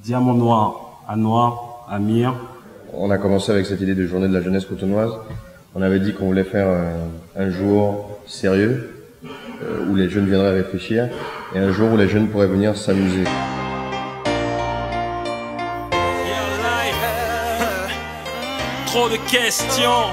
Diamant Noir, Anouar, Amir. On a commencé avec cette idée de journée de la jeunesse cotonoise. On avait dit qu'on voulait faire un jour sérieux, où les jeunes viendraient réfléchir, et un jour où les jeunes pourraient venir s'amuser. Trop de questions.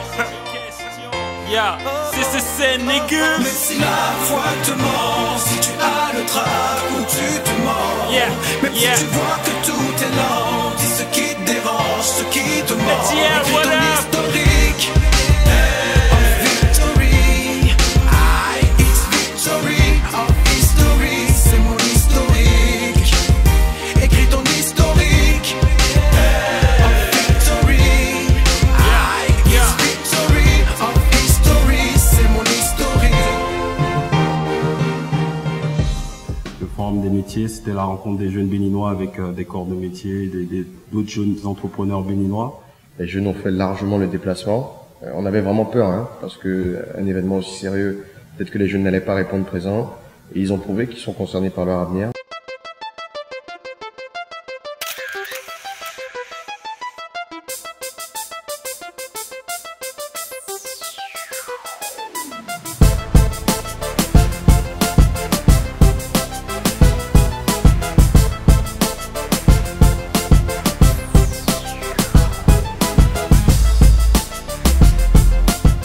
Yeah, c'est niggas. Mais si la foi te ment, si tu as le trac ou tu te mens, Yeah, même yeah. si tu vois que tout est lent, dis ce qui te dérange, ce qui te ment. Yeah, Écris what ton up? historique of victory. It's victory of history, c'est mon historique. Écris ton historique of victory. It's victory of history, c'est mon historique. Le forum des métiers, c'était la rencontre des jeunes béninois avec des corps de métier, d'autres jeunes entrepreneurs béninois. Les jeunes ont fait largement le déplacement. On avait vraiment peur, hein, parce que un événement aussi sérieux, peut-être que les jeunes n'allaient pas répondre présent. Et ils ont prouvé qu'ils sont concernés par leur avenir.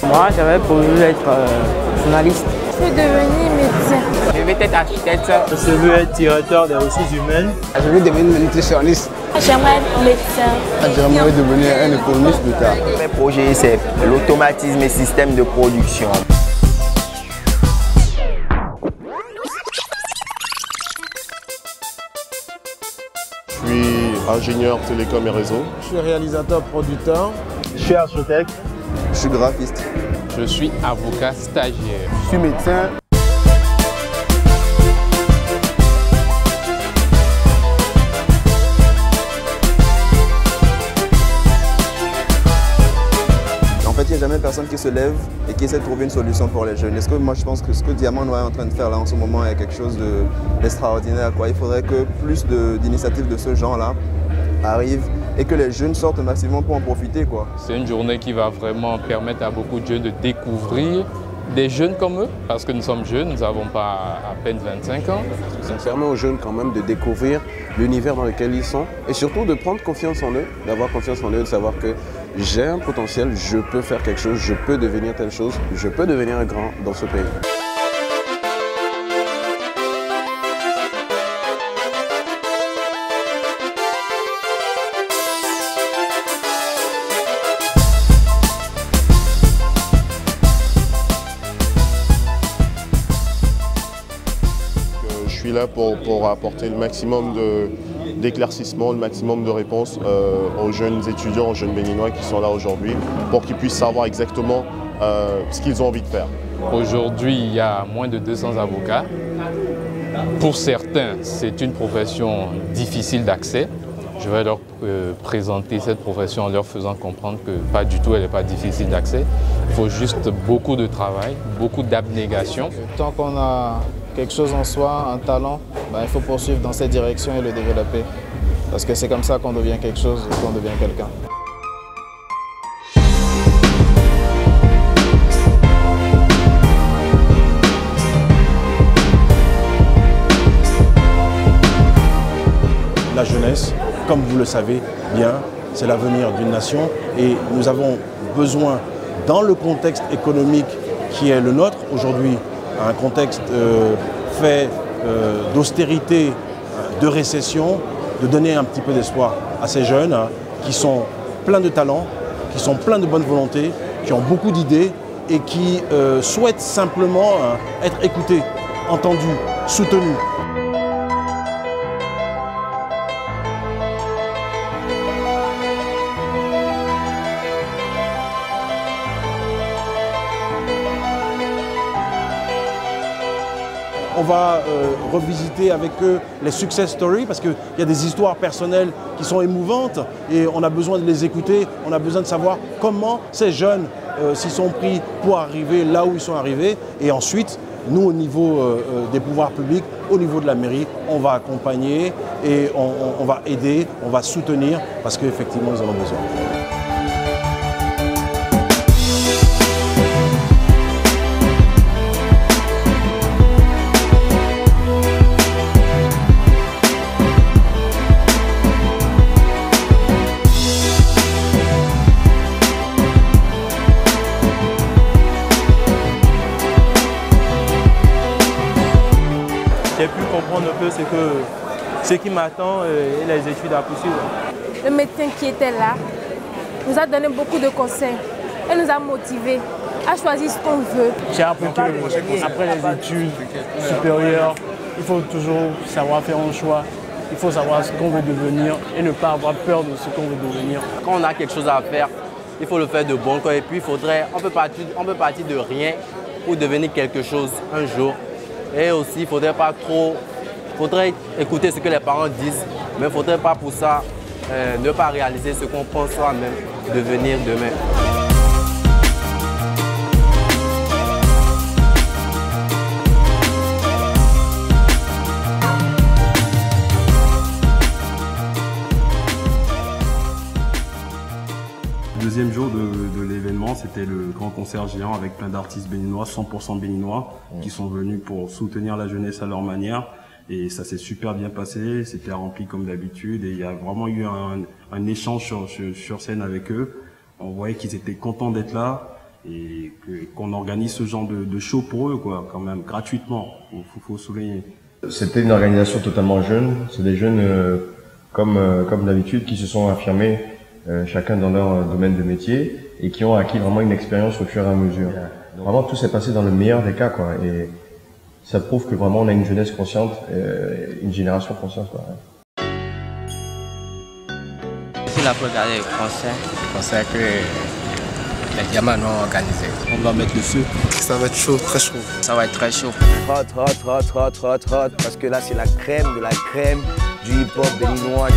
Moi, j'avais voulu être journaliste. Je veux devenir médecin. Je vais être architecte. Je veux être directeur des ressources humaines. Je veux devenir nutritionniste. J'aimerais être médecin. J'aimerais devenir un économiste plus tard. Mes projets, c'est l'automatisme et système de production. Je suis ingénieur télécom et réseau. Je suis réalisateur, producteur. Je suis architecte. Je suis graphiste. Je suis avocat stagiaire. Je suis médecin. En fait, il n'y a jamais personne qui se lève et qui essaie de trouver une solution pour les jeunes. Est-ce que moi je pense que ce que Diamant Noir est en train de faire là en ce moment est quelque chose d'extraordinaire, quoi. Il faudrait que plus d'initiatives de ce genre-là arrivent et que les jeunes sortent massivement pour en profiter, quoi. C'est une journée qui va vraiment permettre à beaucoup de jeunes de découvrir des jeunes comme eux, parce que nous sommes jeunes, nous n'avons pas à peine 25 ans. Ça permet aux jeunes quand même de découvrir l'univers dans lequel ils sont et surtout de prendre confiance en eux, d'avoir confiance en eux, de savoir que j'ai un potentiel, je peux faire quelque chose, je peux devenir telle chose, je peux devenir un grand dans ce pays. Je suis là pour apporter le maximum d'éclaircissement, le maximum de réponses aux jeunes étudiants, aux jeunes béninois qui sont là aujourd'hui, pour qu'ils puissent savoir exactement ce qu'ils ont envie de faire. Aujourd'hui, il y a moins de 200 avocats. Pour certains, c'est une profession difficile d'accès. Je vais leur présenter cette profession en leur faisant comprendre que pas du tout, elle n'est pas difficile d'accès. Il faut juste beaucoup de travail, beaucoup d'abnégation. Tant qu'on a quelque chose en soi, un talent, il faut poursuivre dans cette direction et le développer. Parce que c'est comme ça qu'on devient quelque chose, qu'on devient quelqu'un. La jeunesse, comme vous le savez bien, c'est l'avenir d'une nation et nous avons besoin, dans le contexte économique qui est le nôtre aujourd'hui, un contexte fait d'austérité, de récession, de donner un petit peu d'espoir à ces jeunes qui sont pleins de talent, qui sont pleins de bonne volonté, qui ont beaucoup d'idées et qui souhaitent simplement être écoutés, entendus, soutenus. On va revisiter avec eux les success stories parce qu'il y a des histoires personnelles qui sont émouvantes et on a besoin de les écouter, on a besoin de savoir comment ces jeunes s'y sont pris pour arriver là où ils sont arrivés et ensuite, nous au niveau des pouvoirs publics, au niveau de la mairie, on va accompagner et on va aider, on va soutenir parce qu'effectivement, ils en ont besoin. J'ai pu comprendre un peu ce qui m'attend et les études à poursuivre. Le médecin qui était là nous a donné beaucoup de conseils et nous a motivés à choisir ce qu'on veut. J'ai appris qu'après les études supérieures, il faut toujours savoir faire un choix. Il faut savoir ce qu'on veut devenir et ne pas avoir peur de ce qu'on veut devenir. Quand on a quelque chose à faire, il faut le faire de bon cœur. Et puis on peut partir de rien pour devenir quelque chose un jour. Et aussi, il ne faudrait pas trop... Il faudrait écouter ce que les parents disent, mais il ne faudrait pas pour ça ne pas réaliser ce qu'on pense soi-même devenir demain. Le deuxième jour de l'événement, c'était le grand concert géant avec plein d'artistes béninois, 100% béninois, qui sont venus pour soutenir la jeunesse à leur manière. Et ça s'est super bien passé, c'était rempli comme d'habitude et il y a vraiment eu un échange sur scène avec eux. On voyait qu'ils étaient contents d'être là et qu'on organise ce genre de show pour eux, quoi, quand même, gratuitement, faut souligner. C'était une organisation totalement jeune, c'est des jeunes comme d'habitude qui se sont affirmés chacun dans leur domaine de métier et qui ont acquis vraiment une expérience au fur et à mesure. Vraiment tout s'est passé dans le meilleur des cas, quoi. Et ça prouve que vraiment on a une jeunesse consciente, une génération consciente, quoi. C'est la première année le concert que les diamants ont organisé. On va mettre le feu. Ça va être chaud, très chaud. Ça va être très chaud. Hot, parce que là c'est la crème de la crème du hip-hop béninois.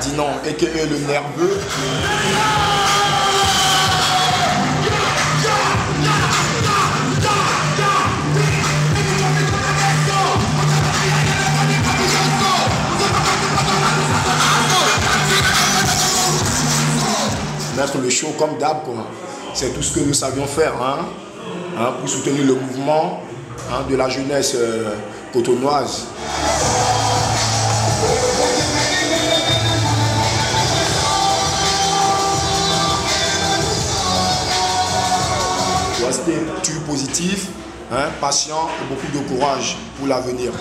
Dinan, a.k.a. le nerveux. Mettre le show comme d'hab, c'est tout ce que nous savions faire pour soutenir le mouvement de la jeunesse cotonoise. Rester positif, patient et beaucoup de courage pour l'avenir.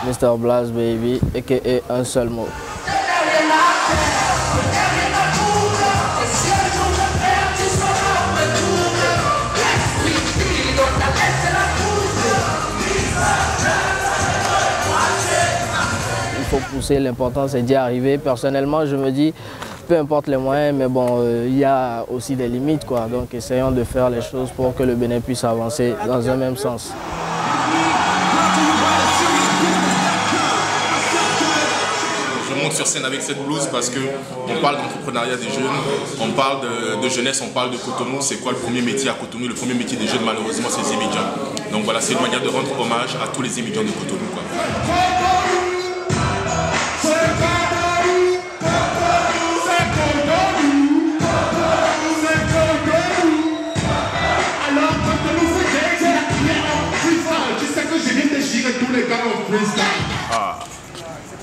Mr. Blast Baby, a.k.a. un seul mot. Il faut pousser, l'important c'est d'y arriver. Personnellement, je me dis, peu importe les moyens, mais bon, il y a aussi des limites, quoi. Donc essayons de faire les choses pour que le Bénin puisse avancer dans un même sens. Je monte sur scène avec cette blouse parce qu'on parle d'entrepreneuriat des jeunes, on parle de jeunesse, on parle de Cotonou. C'est quoi le premier métier à Cotonou? Le premier métier des jeunes, malheureusement, c'est les immigrants. Donc voilà, c'est une manière de rendre hommage à tous les immigrants de Cotonou, quoi.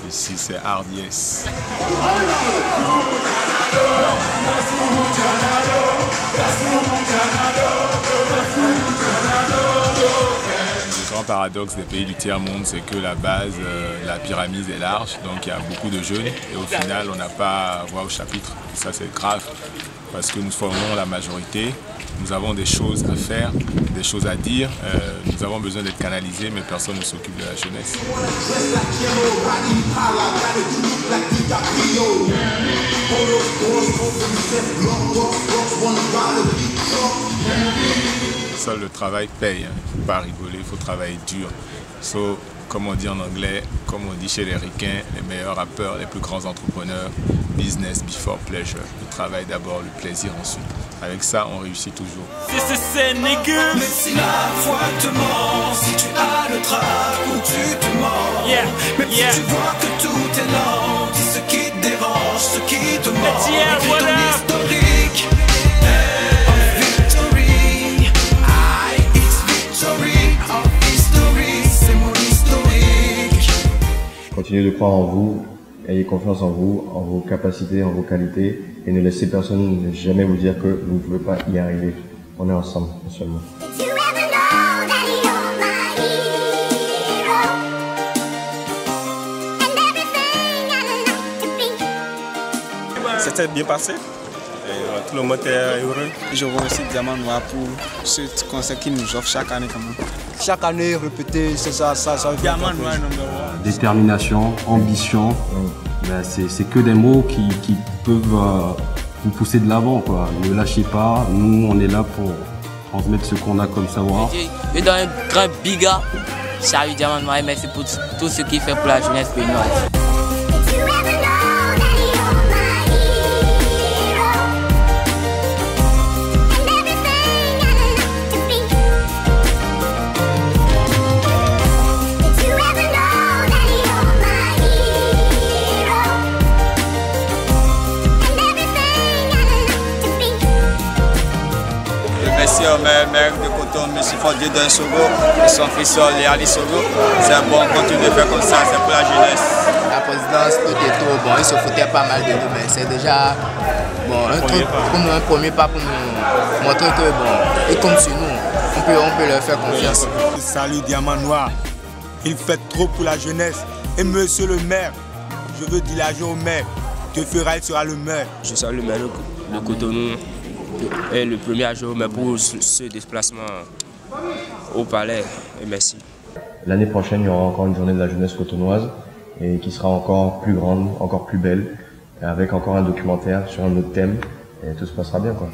Ici, c'est Hardies. Le grand paradoxe des pays du tiers-monde, c'est que la base de la pyramide est large, donc il y a beaucoup de jeunes et au final, on n'a pas voix au chapitre. Ça, c'est grave parce que nous formons la majorité. Nous avons des choses à faire, des choses à dire. Nous avons besoin d'être canalisés, mais personne ne s'occupe de la jeunesse. Seul le travail paye. Il ne faut pas rigoler, il faut travailler dur. So, comme on dit en anglais, comme on dit chez les ricains, les meilleurs rappeurs, les plus grands entrepreneurs, business before pleasure. Le travail d'abord, le plaisir ensuite. Avec ça, on réussit toujours. C'est nigga. Mais si la foi te ment, si tu as le trac ou tu te mens, même si tu vois que tout est lent, dis ce qui te dérange, ce qui te ment, écris ton historique. Victory, it's victory of history, c'est mon historique. Continuez de croire en vous, ayez confiance en vous, en vos capacités, en vos qualités, et ne laissez personne jamais vous dire que vous ne pouvez pas y arriver. On est ensemble, seulement. C'était bien passé. Et tout le monde est heureux. Je remercie Diamant Noir pour ce concert qu'il nous offre chaque année. Chaque année, répéter, c'est ça. Diamant Noir numéro 1. Détermination, ambition, ben c'est que des mots qui peuvent vous pousser de l'avant. Ne lâchez pas, nous on est là pour transmettre ce qu'on a comme savoir. Je donne un grand biga, salut Diamant Noir, merci pour tout ce qu'il fait pour la jeunesse béninoise. Merci au maire de Cotonou, M. Fordier d'Insogo et son fils Léali Sogo. C'est bon, continue de faire comme ça, c'est pour la jeunesse. La présidence, tout est tout bon, ils se foutaient pas mal de nous, mais c'est déjà un truc pour nous, un premier pas pour nous montrer que bon, ils comptent sur nous, on peut leur faire confiance. Salut Diamant Noir, il fait trop pour la jeunesse. Et monsieur le maire, je veux dire l'argent au maire, que fera, il sera le maire. Je salue le maire de Cotonou. Et le premier jour, mais pour ce déplacement au palais, et merci. L'année prochaine, il y aura encore une journée de la jeunesse cotonoise et qui sera encore plus grande, encore plus belle, avec encore un documentaire sur un autre thème et tout se passera bien, quoi.